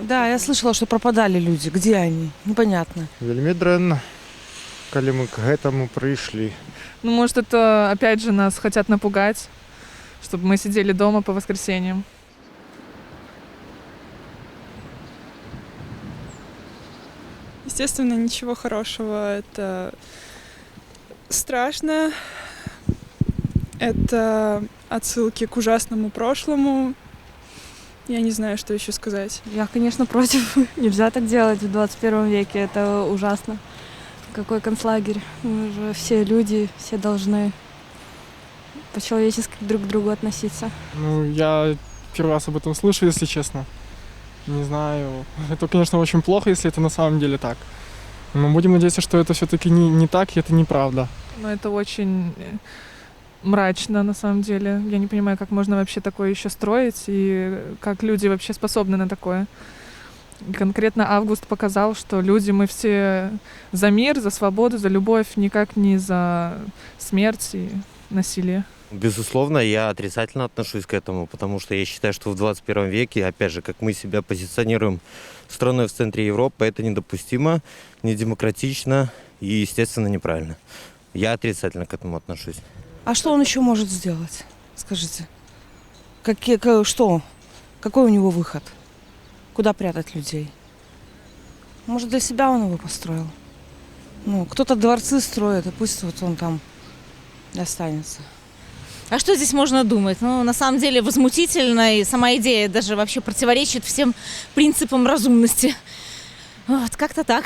Да, я слышала, что пропадали люди. Где они? Непонятно. Вельмі дрэнна, калі мы к гэтаму прыйшлі. Ну, может, это опять же нас хотят напугать, чтобы мы сидели дома по воскресеньям. Естественно, ничего хорошего. Это страшно. Это отсылки к ужасному прошлому. Я не знаю, что еще сказать. Я, конечно, против. Нельзя так делать в 21 веке. Это ужасно. Какой концлагерь. Мы же все люди, все должны по-человечески друг к другу относиться. Ну, я первый раз об этом слышу, если честно. Не знаю. Это, конечно, очень плохо, если это на самом деле так. Но будем надеяться, что это все-таки не так, и это неправда. Но это очень мрачно на самом деле. Я не понимаю, как можно вообще такое еще строить и как люди вообще способны на такое. И конкретно Август показал, что люди, мы все за мир, за свободу, за любовь, никак не за смерть и насилие. Безусловно, я отрицательно отношусь к этому, потому что я считаю, что в 21 веке, опять же, как мы себя позиционируем страной в центре Европы, это недопустимо, недемократично и, естественно, неправильно. Я отрицательно к этому отношусь. А что он еще может сделать? Скажите. Что? Какой у него выход? Куда прятать людей? Может, для себя он его построил? Ну, кто-то дворцы строит, и пусть вот он там и останется. А что здесь можно думать? Ну, на самом деле, возмутительно, и сама идея даже вообще противоречит всем принципам разумности. Вот, как-то так.